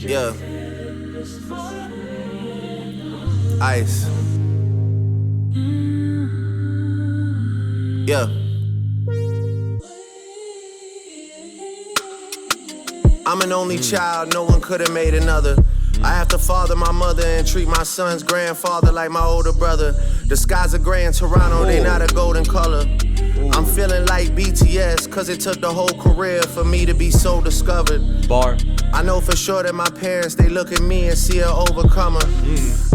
Yeah. Ice. Yeah. I'm an only child, no one could have made another. I have to father my mother and treat my son's grandfather like my older brother. The skies are gray in Toronto, they not a golden color. I'm feeling like BTS, cause it took the whole career for me to be so discovered. Bar. I know for sure that my parents, they look at me and see an overcomer.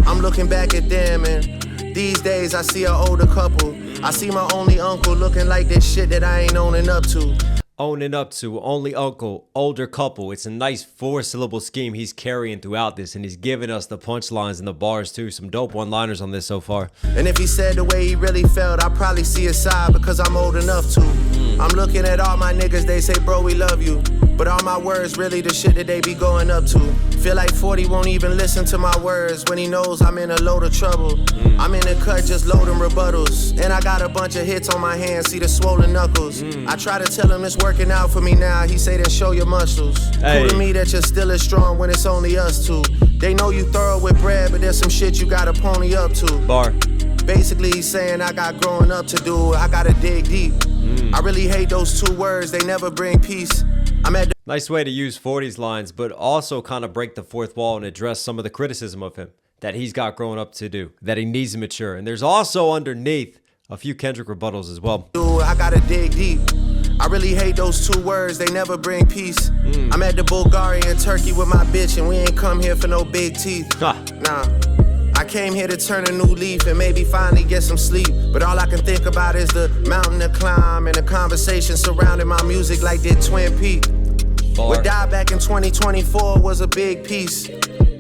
I'm looking back at them and these days I see an older couple. I see my only uncle looking like this shit that I ain't owning up to. Owning up to, only uncle, older couple. It's a nice 4-syllable scheme he's carrying throughout this, and he's giving us the punchlines and the bars too. Some dope one-liners on this so far. And if he said the way he really felt, I'd probably see his side because I'm old enough to. I'm looking at all my niggas, they say, bro, we love you. But all my words really the shit that they be going up to. Feel like 40 won't even listen to my words when he knows I'm in a load of trouble. I'm in the cut just loading rebuttals. And I got a bunch of hits on my hands, see the swollen knuckles. I try to tell him it's working out for me now. He say then show your muscles. Cool to me that you're still as strong when it's only us two. They know you thorough with bread, but there's some shit you gotta pony up to. Bar. Basically he's saying I got growing up to do. I gotta dig deep. I really hate those two words, they never bring peace. I'm at the Nice way to use 40's lines, but also kind of break the fourth wall and address some of the criticism of him that he's got growing up to do, that he needs to mature. And there's also underneath a few Kendrick rebuttals as well. I gotta dig deep. I really hate those two words, they never bring peace. I'm at the Bulgaria and Turkey with my bitch, and we ain't come here for no big teeth. Nah. I came here to turn a new leaf and maybe finally get some sleep. But all I can think about is the mountain to climb and the conversation surrounding my music like did Twin Peaks. What died back in 2024 was a big piece.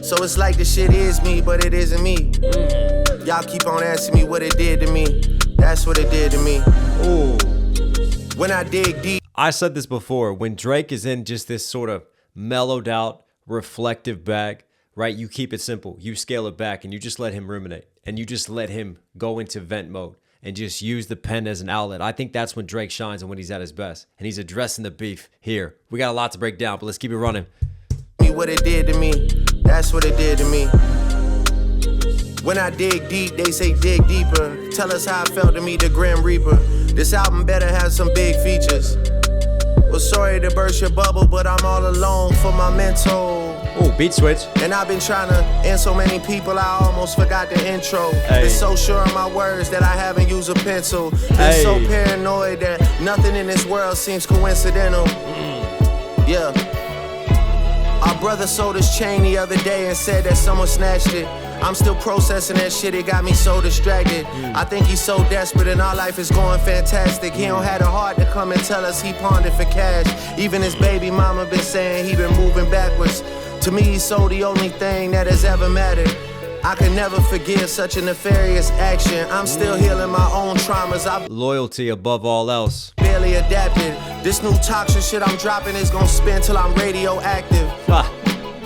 So it's like the shit is me, but it isn't me. Y'all keep on asking me what it did to me. That's what it did to me. Ooh. When I dig deep. I said this before, when Drake is in just this sort of mellowed out, reflective bag, right? You keep it simple. You scale it back and you just let him ruminate. And you just let him go into vent mode and just use the pen as an outlet. I think that's when Drake shines and when he's at his best. And he's addressing the beef here. We got a lot to break down, but let's keep it running. What it did to me, that's what it did to me. When I dig deep, they say dig deeper. Tell us how it felt to me, the Grim Reaper. This album better have some big features. Well, sorry to burst your bubble, but I'm all alone for my mental. Ooh, beat switch. And I've been trying to end so many people, I almost forgot the intro. Been so sure of my words that I haven't used a pencil. Been so paranoid that nothing in this world seems coincidental. Yeah. Our brother sold his chain the other day and said that someone snatched it. I'm still processing that shit, it got me so distracted. I think he's so desperate and our life is going fantastic. He don't have the heart to come and tell us he pawned it for cash. Even his baby mama been saying he been moving backwards. To me, he's so the only thing that has ever mattered. I can never forgive such a nefarious action. I'm still healing my own traumas. Loyalty above all else. Barely adapted. This new toxic shit I'm dropping is gonna spin till I'm radioactive.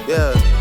Yeah.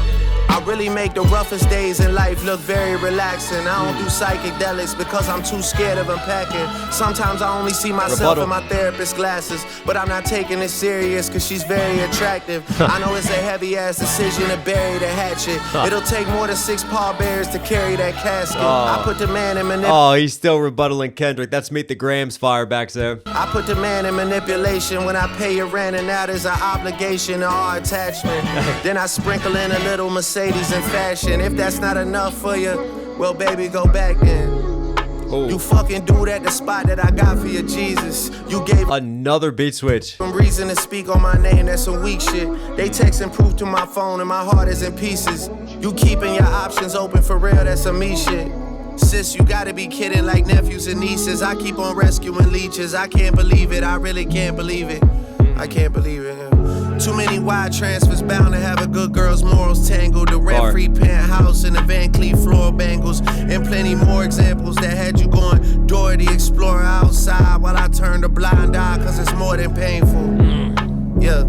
I really make the roughest days in life look very relaxing. I don't do psychedelics because I'm too scared of unpacking. Sometimes I only see myself in my therapist's glasses, but I'm not taking it serious cause she's very attractive. I know it's a heavy ass decision to bury the hatchet. It'll take more than 6 pallbearers to carry that casket. I put the man in manipulation. Oh, he's still rebuttaling Kendrick. That's Meet the Grams fire back there. I put the man in manipulation when I pay your rent, and that is an obligation to our attachment. Then I sprinkle in a little Mercedes in fashion. If that's not enough for you, well, baby, go back then. Ooh. You fucking do that, the spot that I got for you, Jesus. You gave another beat switch. Some reason to speak on my name, that's some weak shit. They texting proof to my phone and my heart is in pieces. You keeping your options open for real, that's some me shit. Sis, you gotta be kidding, like nephews and nieces. I keep on rescuing leeches. I can't believe it, I really can't believe it. I can't believe it. Too many wide transfers, bound to have a good girl's morals tangled. The rent-free penthouse and the Van Cleef floral bangles. And plenty more examples that had you going Dora the Explorer outside while I turned a blind eye cause it's more than painful. Yeah.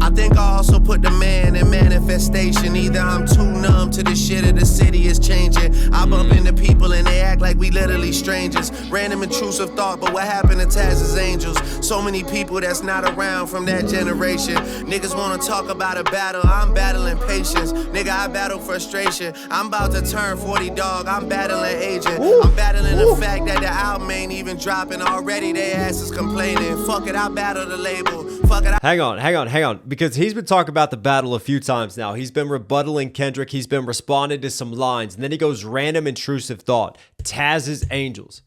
I think I also put the man in manifestation. Either I'm too numb to the shit or the city is changing. I bump into people and they act like we literally strangers. Random intrusive thought, but what happened to Taz's angels? So many people that's not around from that generation. Niggas wanna talk about a battle, I'm battling patience. Nigga, I battle frustration. I'm about to turn 40, dog, I'm battling agent. I'm battling the fact that the album ain't even dropping. Already they asses complaining. Fuck it, I battle the label. Fuck it. Hang on. Because he's been talking about the battle a few times now. He's been rebuttaling Kendrick. He's been responding to some lines. And then he goes random intrusive thought. Taz's Angels.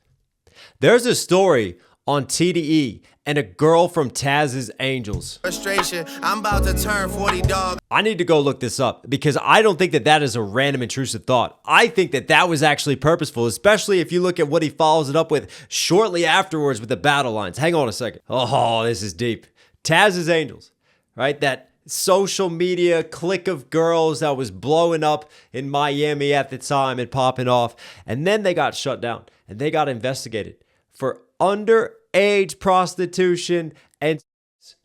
There's a story on TDE and a girl from Taz's Angels. Frustration. I'm about to turn 40, dog. I need to go look this up because I don't think that that is a random intrusive thought. I think that that was actually purposeful, especially if you look at what he follows it up with shortly afterwards with the battle lines. Hang on a second. Oh, this is deep. Taz's Angels, right? That social media clique of girls that was blowing up in Miami at the time and popping off. And then they got shut down and they got investigated for underage prostitution and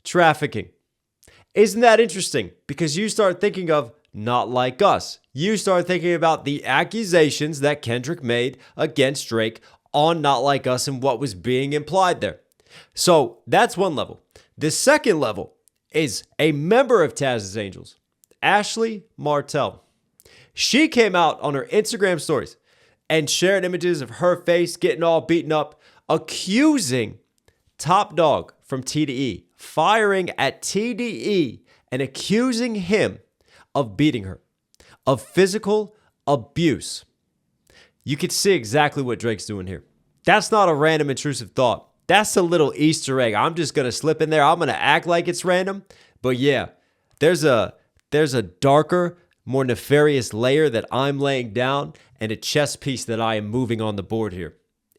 trafficking. Isn't that interesting? Because you start thinking of Not Like Us. You start thinking about the accusations that Kendrick made against Drake on Not Like Us and what was being implied there. So that's one level. The second level is a member of Taz's Angels, Ashley Martell. She came out on her Instagram stories and shared images of her face getting all beaten up, accusing Top Dog from TDE, firing at TDE and accusing him of beating her, of physical abuse. You can see exactly what Drake's doing here. That's not a random intrusive thought. That's a little Easter egg. I'm just going to slip in there. I'm going to act like it's random. But yeah, there's a darker, more nefarious layer that I'm laying down and a chess piece that I am moving on the board here.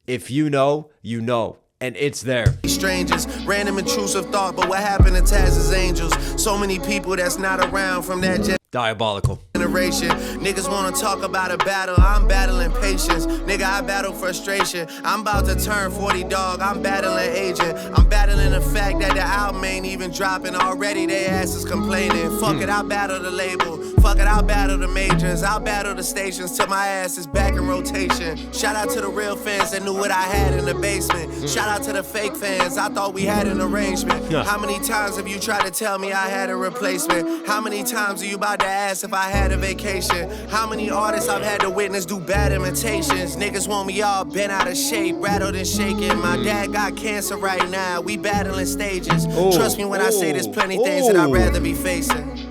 If you know, you know. And it's there. Strangers, random intrusive thought, but what happened to Taz's Angels? So many people that's not around from that diabolical generation. Niggas wanna talk about a battle, I'm battling patience. Nigga, I battle frustration. I'm about to turn 40, dog, I'm battling agent. I'm battling the fact that the album ain't even dropping. Already they asses complaining. Fuck it, I'll battle the label. Fuck it, I'll battle the majors. I'll battle the stations till my ass is back in rotation. Shout out to the real fans that knew what I had in the basement. Shout out to the fake fans, I thought we had an arrangement. How many times have you tried to tell me I had a replacement? How many times are you about to ask if I had a vacation? How many artists I've had to witness do bad imitations? Niggas want me all bent out of shape, rattled and shaking. My dad got cancer right now, we battling stages. Trust me when I say there's plenty things that I'd rather be facing.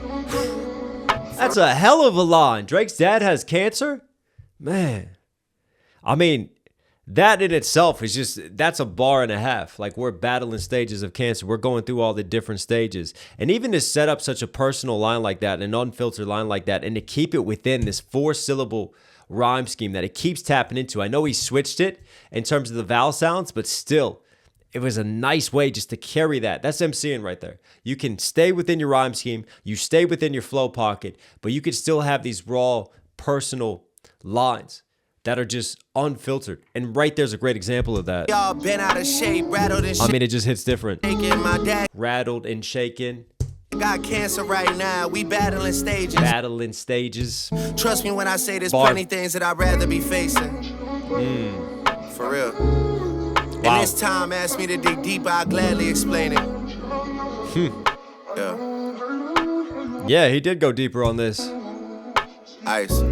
That's a hell of a line. Drake's dad has cancer? Man. I mean, that in itself is just, that's a bar and a half. Like, we're battling stages of cancer. We're going through all the different stages. And even to set up such a personal line like that, an unfiltered line like that, and to keep it within this 4-syllable rhyme scheme that it keeps tapping into. I know he switched it in terms of the vowel sounds, but still, it was a nice way just to carry that. That's MCing right there. You can stay within your rhyme scheme. You stay within your flow pocket, but you can still have these raw, personal lines that are just unfiltered. And right there's a great example of that. Y'all been out of shape, rattled and I mean, it just hits different. My dad rattled and shaken. Got cancer right now, we battling stages. Battling stages. Trust me when I say there's plenty things that I'd rather be facing. For real. Wow. And this time asked me to dig deeper, I'll gladly explain it. Yeah, he did go deeper on this. Ice.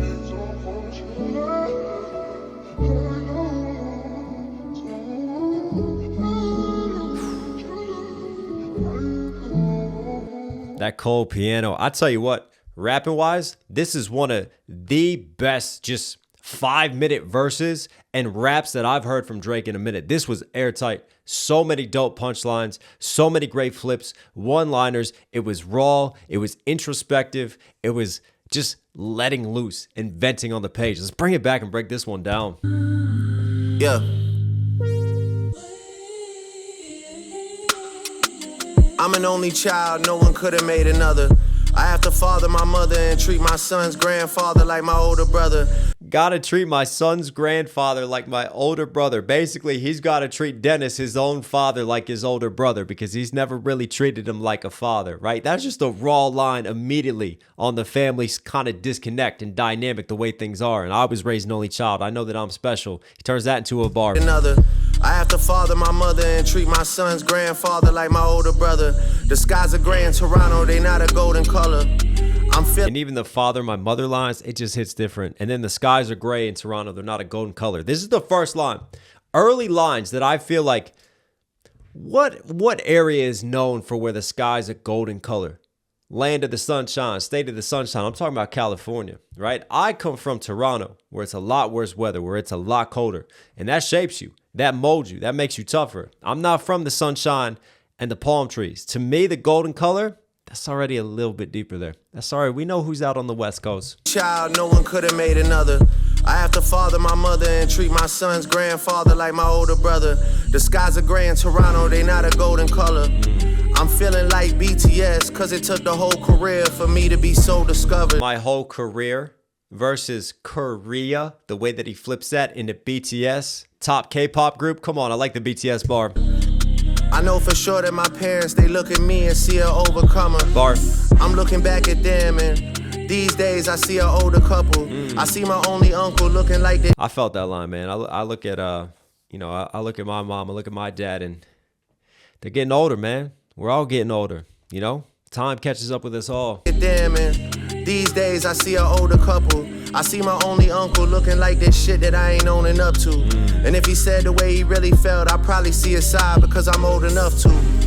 That cold piano. I tell you what, rapping wise, this is one of the best just 5-minute verses and raps that I've heard from Drake in a minute. This was airtight. So many dope punchlines, so many great flips, one-liners. It was raw. It was introspective. It was just letting loose and venting on the page. Let's bring it back and break this one down. Yeah. I'm an only child, no one could have made another. I have to father my mother and treat my son's grandfather like my older brother. Gotta treat my son's grandfather like my older brother. Basically, he's gotta treat Dennis, his own father, like his older brother because he's never really treated him like a father, right? That's just a raw line immediately on the family's kind of disconnect and dynamic the way things are. And I was raised an only child. I know that I'm special. He turns that into a bar. I have to father my mother and treat my son's grandfather like my older brother. The skies are gray in Toronto, they not a golden color. And even the father my mother lines, it just hits different. And then the skies are gray in Toronto, they're not a golden color. This is the first line. Early lines that I feel like, what area is known for where the skies are golden color? Land of the sunshine, state of the sunshine. I'm talking about California, right? I come from Toronto, where it's a lot worse weather, where it's a lot colder. And that shapes you, that molds you, that makes you tougher. I'm not from the sunshine and the palm trees. To me, the golden color, that's already a little bit deeper there. That's all right. We know who's out on the West Coast. Child, no one could have made another. I have to father my mother and treat my son's grandfather like my older brother. The skies are gray in Toronto, they not a golden color. I'm feeling like BTS, cause it took the whole career for me to be so discovered. My whole career versus Korea, the way that he flips that into BTS, top K-pop group. Come on, I like the BTS bar. I know for sure that my parents, they look at me and see an overcomer. Bar. I'm looking back at them and these days I see an older couple. I see my only uncle looking like they. I felt that line, man. I look at, I look at my mom, I look at my dad, and they're getting older, man. We're all getting older, you know? Time catches up with us all. Damn, man. These days I see an older couple. I see my only uncle looking like this shit that I ain't owning up to. And if he said the way he really felt, I'd probably see his side because I'm old enough to.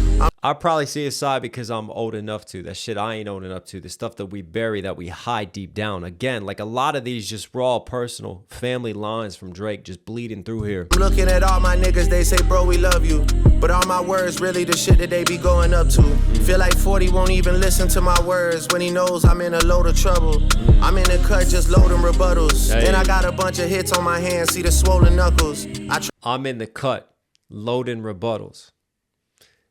I probably see his side because I'm old enough to. That shit I ain't owning up to. The stuff that we bury, that we hide deep down. Again, like a lot of these just raw, personal, family lines from Drake just bleeding through here. I'm looking at all my niggas, they say, bro, we love you. But all my words really the shit that they be going up to. Feel like 40 won't even listen to my words when he knows I'm in a load of trouble. I'm in the cut just loading rebuttals. Hey. And I got a bunch of hits on my hands, see the swollen knuckles. I'm in the cut, loading rebuttals.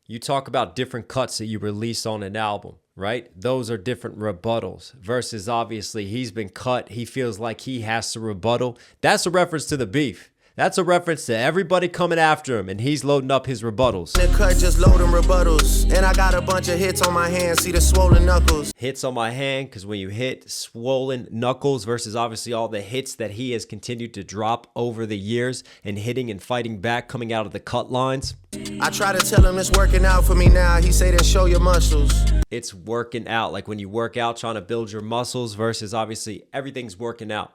You talk about different cuts that you release on an album, right? Those are different rebuttals versus obviously he's been cut. He feels like he has to rebuttal. That's a reference to the beef. That's a reference to everybody coming after him, and he's loading up his rebuttals. The cut just loading rebuttals. And I got a bunch of hits on my hands, see the swollen knuckles. Hits on my hand, because when you hit swollen knuckles versus obviously all the hits that he has continued to drop over the years and hitting and fighting back coming out of the cut lines. I try to tell him it's working out for me now. He say then show your muscles. It's working out. Like when you work out trying to build your muscles versus obviously everything's working out.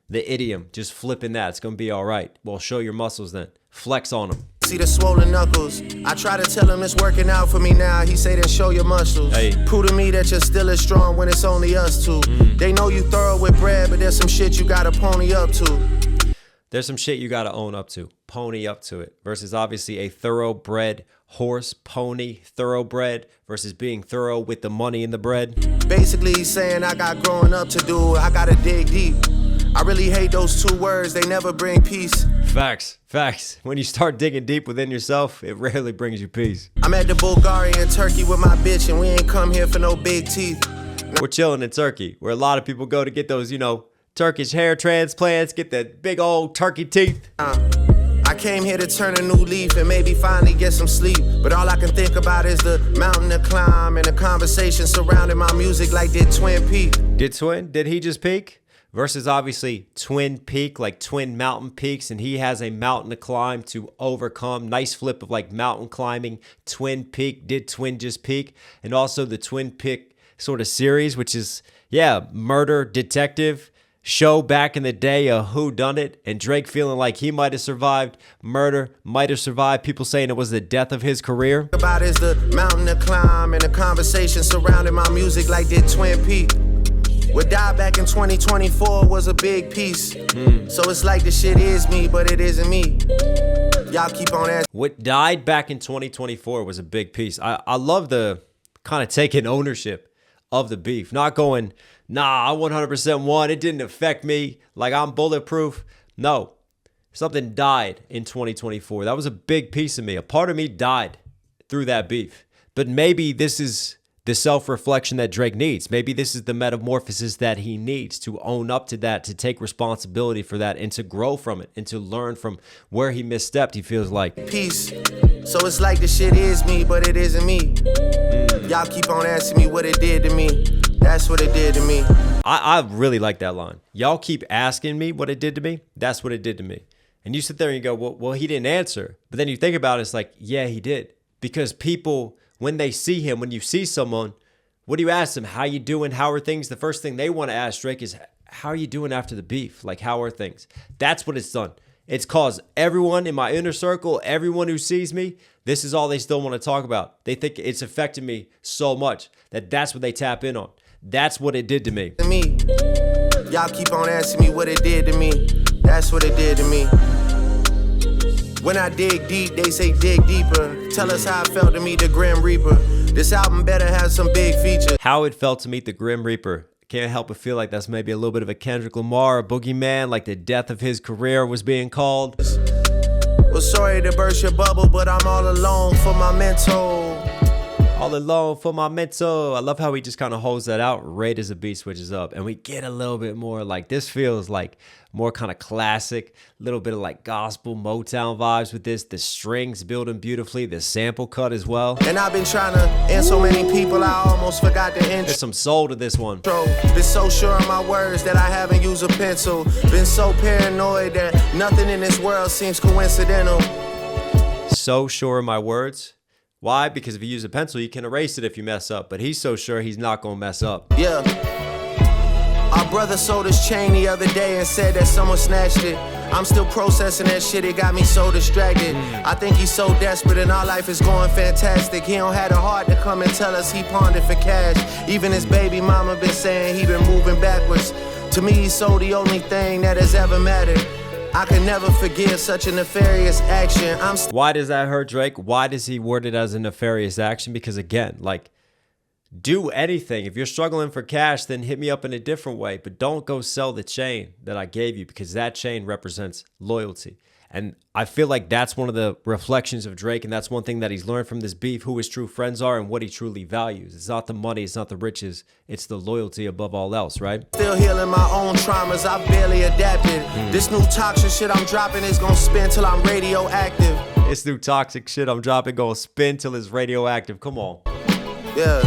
The idiom, just flipping that. It's going to be all right. Well, show your muscles then. Flex on them. See the swollen knuckles. I try to tell him it's working out for me now. He say then show your muscles. Hey. Prove to me that you're still as strong when it's only us two. They know you thorough with bread, but there's some shit you gotta pony up to. There's some shit you got to own up to. Pony up to it. Versus obviously a thoroughbred horse, pony, thoroughbred versus being thorough with the money in the bread. Basically, he's saying I got growing up to do. I gotta dig deep. I really hate those two words. They never bring peace. Facts. Facts. When you start digging deep within yourself, it rarely brings you peace. I'm at the Bulgaria in Turkey with my bitch, and we ain't come here for no big teeth. We're chilling in Turkey, where a lot of people go to get those, Turkish hair transplants, get that big old turkey teeth. I came here to turn a new leaf and maybe finally get some sleep. But all I can think about is the mountain to climb and the conversation surrounding my music like did Twin Peak. Did he just peak? Versus obviously Twin Peak, like twin mountain peaks, and he has a mountain to climb to overcome. Nice flip of like mountain climbing. Twin Peak, did Twin just peak? And also the Twin Peak sort of series, which is, murder detective show back in the day, a whodunit, and Drake feeling like he might have survived murder, might have survived people saying it was the death of his career. About is the mountain to climb and the conversation surrounding my music like did Twin Peak. What died back in 2024 was a big piece. So it's like the shit is me, but it isn't me. Y'all keep on asking. What died back in 2024 was a big piece. I love the kind of taking ownership of the beef. Not going, nah, I 100% won. It didn't affect me. Like I'm bulletproof. No, something died in 2024. That was a big piece of me. A part of me died through that beef. But maybe this is the self-reflection that Drake needs. Maybe this is the metamorphosis that he needs to own up to that, to take responsibility for that, and to grow from it, and to learn from where he misstepped, he feels like. Peace. So it's like the shit is me, but it isn't me. Y'all keep on asking me what it did to me. That's what it did to me. I really like that line. Y'all keep asking me what it did to me. That's what it did to me. And you sit there and you go, well, he didn't answer. But then you think about it, it's like, yeah, he did. Because people, when they see him, when you see someone, what do you ask them? How you doing? How are things? The first thing they want to ask Drake is, how are you doing after the beef? Like, how are things? That's what it's done. It's caused everyone in my inner circle, everyone who sees me, this is all they still want to talk about. They think it's affected me so much that that's what they tap in on. That's what it did to me. Y'all keep on asking me what it did to me. That's what it did to me. When I dig deep, they say dig deeper. Tell us how it felt to meet the Grim Reaper. This album better have some big features. How it felt to meet the Grim Reaper. Can't help but feel like that's maybe a little bit of a Kendrick Lamar, a boogeyman, like the death of his career was being called. Well, sorry to burst your bubble, but I'm all alone for my mental. All alone for my mental. I love how he just kind of holds that out right as the beat switches up. And we get a little bit more like, this feels like more kind of classic, a little bit of like gospel Motown vibes with this. The strings building beautifully, the sample cut as well. And I've been trying to end so many people, I almost forgot the intro. There's some soul to this one. Been so sure of my words that I haven't used a pencil. Been so paranoid that nothing in this world seems coincidental. So sure of my words. Why? Because if you use a pencil, you can erase it if you mess up. But he's so sure he's not going to mess up. Yeah. Our brother sold his chain the other day and said that someone snatched it. I'm still processing that shit, it got me so distracted. I think he's so desperate and our life is going fantastic. He don't have the heart to come and tell us he pawned it for cash. Even his baby mama been saying he been moving backwards. To me, he's so the only thing that has ever mattered. I can never forgive such a nefarious action. Why does that hurt Drake? Why does he word it as a nefarious action? Because again, like, do anything. If you're struggling for cash, then hit me up in a different way. But don't go sell the chain that I gave you, because that chain represents loyalty. And I feel like that's one of the reflections of Drake, and that's one thing that he's learned from this beef, who his true friends are and what he truly values. It's not the money, it's not the riches, it's the loyalty above all else, right? Still healing my own traumas, I've barely adapted. This new toxic shit I'm dropping is gonna spin till I'm radioactive. This new toxic shit I'm dropping gonna spin till it's radioactive. Come on. Yeah.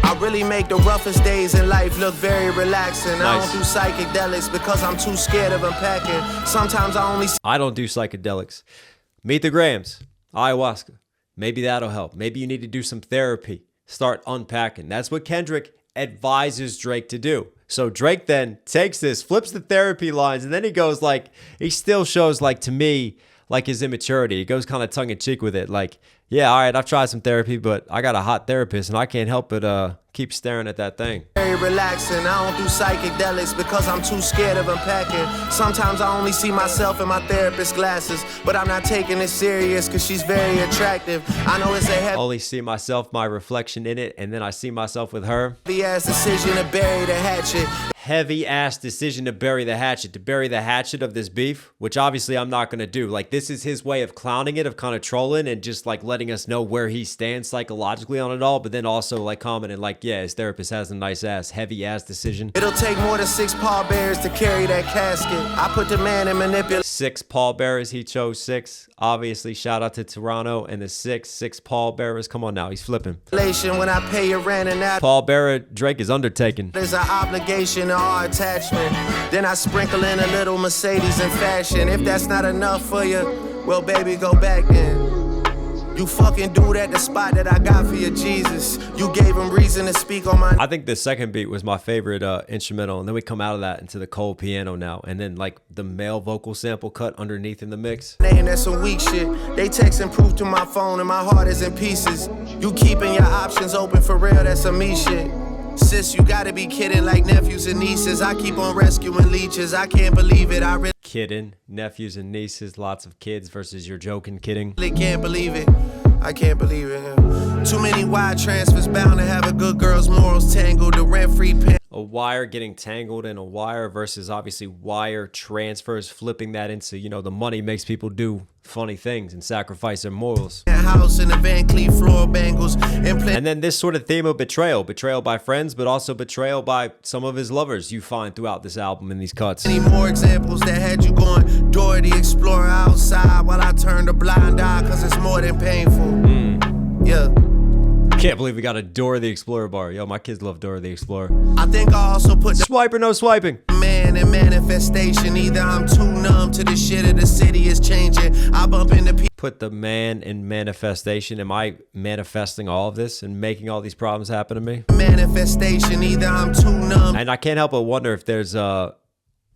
I really make the roughest days in life look very relaxing. Nice. I don't do psychedelics because I'm too scared of unpacking. Sometimes I don't do psychedelics. Meet the Grams, ayahuasca. Maybe that'll help. Maybe you need to do some therapy. Start unpacking. That's what Kendrick advises Drake to do. So Drake then takes this, flips the therapy lines, and then he goes like, he still shows like, to me, like his immaturity. He goes kind of tongue in cheek with it. Like, yeah, all right, I've tried some therapy, but I got a hot therapist and I can't help but keep staring at that thing. Very relaxing. I don't do psychedelics because I'm too scared of unpacking. Sometimes I only see myself in my therapist's glasses, but I'm not taking it serious because she's very attractive. I know it's a heavy only see myself, my reflection in it, and then I see myself with her. Heavy-ass decision to bury the hatchet. Heavy-ass decision to bury the hatchet of this beef, which obviously I'm not going to do. Like, this is his way of clowning it, of kind of trolling and just like letting us know where he stands psychologically on it all, but then also like commenting like, yeah, his therapist has a nice ass, heavy ass decision. It'll take more than 6 pallbearers to carry that casket. I put the man in manipulation. 6 pallbearers, he chose 6. Obviously, shout out to Toronto and the 6 pallbearers. Come on now, he's flipping. When I pay your rent and that pallbearer Drake is undertaking. There's an obligation to our attachment. Then I sprinkle in a little Mercedes in fashion. If that's not enough for you, well, baby, go back then. You fucking dude at the spot that I got for you, Jesus. You gave him reason to speak on my... I think the second beat was my favorite instrumental, and then we come out of that into the cold piano now, and then like the male vocal sample cut underneath in the mix. That's some weak shit. They text and proof to my phone and my heart is in pieces. You keeping your options open for real, that's some me shit. Sis, you gotta be kidding, like nephews and nieces. I keep on rescuing leeches, I can't believe it. I really kidding, nephews and nieces, lots of kids versus you're joking, kidding. Really can't believe it. I can't believe it. Too many wide transfers bound to have a good girl's morals tangled. The rent-free pen. A wire getting tangled in a wire versus obviously wire transfers, flipping that into, you know, the money makes people do funny things and sacrifice their morals. And then this sort of theme of betrayal by friends, but also betrayal by some of his lovers you find throughout this album in these cuts. Any more examples that had you going Dora the Explorer outside while I turned a blind eye, cause it's more than painful. Yeah. Can't believe we got a Dora the Explorer bar. Yo, my kids love Dora the Explorer. I think I also put the swipe or no swiping. Man in manifestation. Either I'm too numb to the shit or the city is changing. I bump into people. Put the man in manifestation. Am I manifesting all of this and making all these problems happen to me? Manifestation. Either I'm too numb. And I can't help but wonder if there's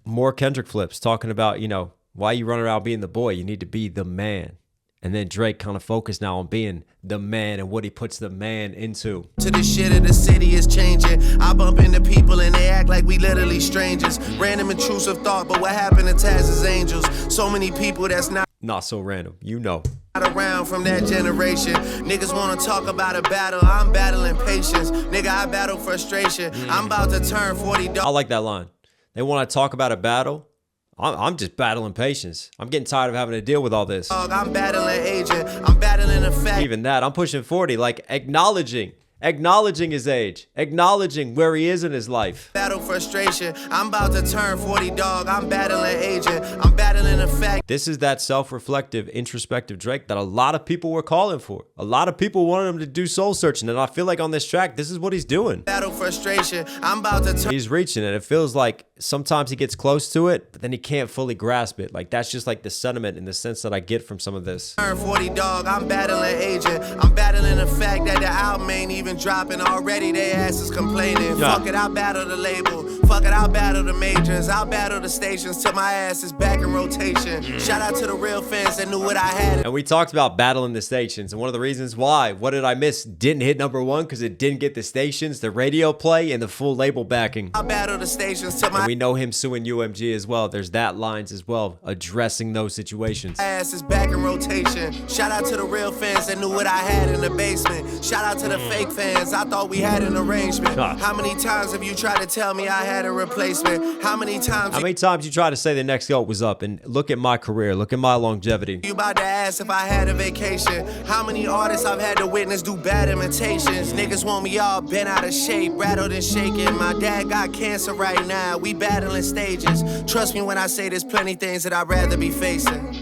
more Kendrick flips talking about, you know, why you run around being the boy. You need to be the man. And then Drake kind of focused now on being the man and what he puts the man into. To the shit of the city is changing. I bump into people and they act like we literally strangers. Random intrusive thought, but what happened to Taz's Angels? So many people that's not so random, you know. Around from that generation. Niggas wanna talk about a battle. I'm battling patience. Nigga, I battle frustration. I'm about to turn 40. I like that line. They want to talk about a battle. I'm just battling patience. I'm getting tired of having to deal with all this. I'm battling agent. I'm battling effect. Even that, I'm pushing 40, like acknowledging his age, acknowledging where he is in his life. Battle frustration. I'm about to turn 40, dog. I'm battling agent. I'm battling effect. This is that self-reflective, introspective Drake that a lot of people were calling for. A lot of people wanted him to do soul searching, and I feel like on this track, this is what he's doing. Battle frustration. I'm about to turn. He's reaching it. It feels like sometimes he gets close to it, but then he can't fully grasp it. Like that's just like the sentiment in the sense that I get from some of this. Turn 40, dog. I'm battling agent. I'm battling the fact that the album ain't even dropping already. They asses complaining. Yeah. Fuck it, I'll battle the label. Fuck it, I'll battle the majors. I'll battle the stations till my ass is back in rotation. Shout out to the real fans that knew what I had. And we talked about battling the stations, and one of the reasons why, what did I miss? Didn't hit #1 because it didn't get the stations, the radio play, and the full label backing. I'll battle the stations till my and we know him suing UMG as well. There's that lines as well, addressing those situations. ass is back in rotation. Shout out to the real fans that knew what I had in the basement. Shout out to the fake fans, I thought we had an arrangement. How many times have you tried to tell me I had a replacement? How many times you tried to say the next GOAT was up? And look at my career, look at my longevity. You about to ask if I had a vacation? How many artists I've had to witness do bad imitations? Niggas want me all bent out of shape, rattled and shaking. My dad got cancer right now, we battling stages. Trust me when I say there's plenty things that I'd rather be facing.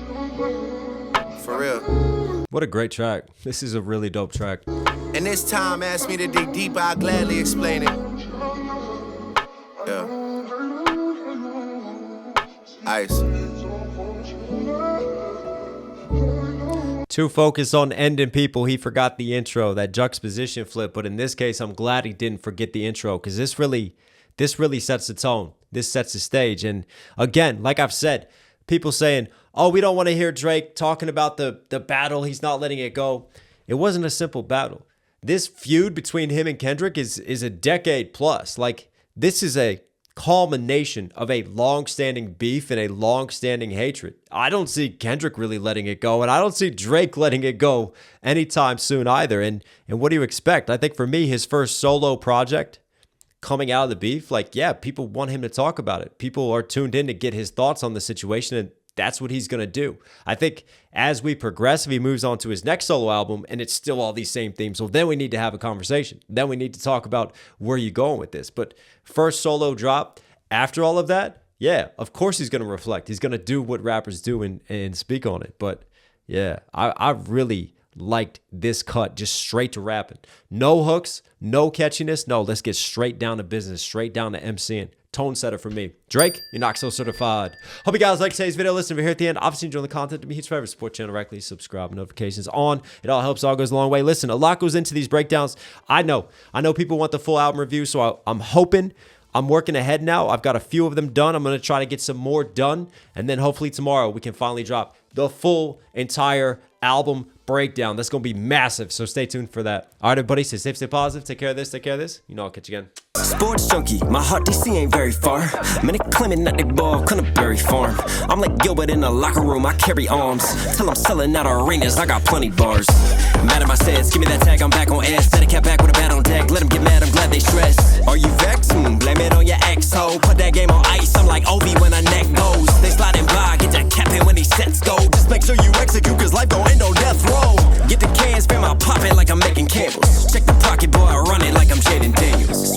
For real. What a great track. This is a really dope track. And this time asked me to dig deeper, I'll gladly explain it. Yeah. Ice. Too focused on ending people, he forgot the intro, that juxtaposition flip. But in this case, I'm glad he didn't forget the intro, because this really sets the tone. This sets the stage. And again, like I've said, people saying, oh, we don't want to hear Drake talking about the battle. He's not letting it go. It wasn't a simple battle. This feud between him and Kendrick is a decade plus. Like, this is a culmination of a long-standing beef and a long-standing hatred. I don't see Kendrick really letting it go, and I don't see Drake letting it go anytime soon either. And what do you expect? I think for me, his first solo project coming out of the beef, like, yeah, people want him to talk about it. People are tuned in to get his thoughts on the situation, and that's what he's going to do. I think as we progress, if he moves on to his next solo album and it's still all these same themes, so then we need to have a conversation. Then we need to talk about where you're going with this. But first solo drop, after all of that, yeah, of course he's going to reflect. He's going to do what rappers do and speak on it. But yeah, I really liked this cut, just straight to rapping. No hooks, no catchiness. No, let's get straight down to business, straight down to MCing. Tone setter for me. Drake, you're Knox Hill certified. Hope you guys like today's video. Listen over here at the end. Obviously, enjoying the content. To be huge favorite, support channel directly, subscribe, notifications on. It all helps, all goes a long way. Listen, a lot goes into these breakdowns. I know people want the full album review, so I'm hoping. I'm working ahead now. I've got a few of them done. I'm going to try to get some more done. And then hopefully tomorrow we can finally drop the full entire album breakdown. That's going to be massive. So stay tuned for that. All right, everybody. Stay safe, stay positive. Take care of this. Take care of this. You know, I'll catch you again. Sports junkie, my heart DC ain't very far. Man, they claiming that they ball, couldn't bury farm. I'm like Gilbert in the locker room, I carry arms. Till I'm selling out arenas, I got plenty bars. Mad at my sets, give me that tag, I'm back on ass. Set a cat back with a bat on deck, let them get mad, I'm glad they stressed.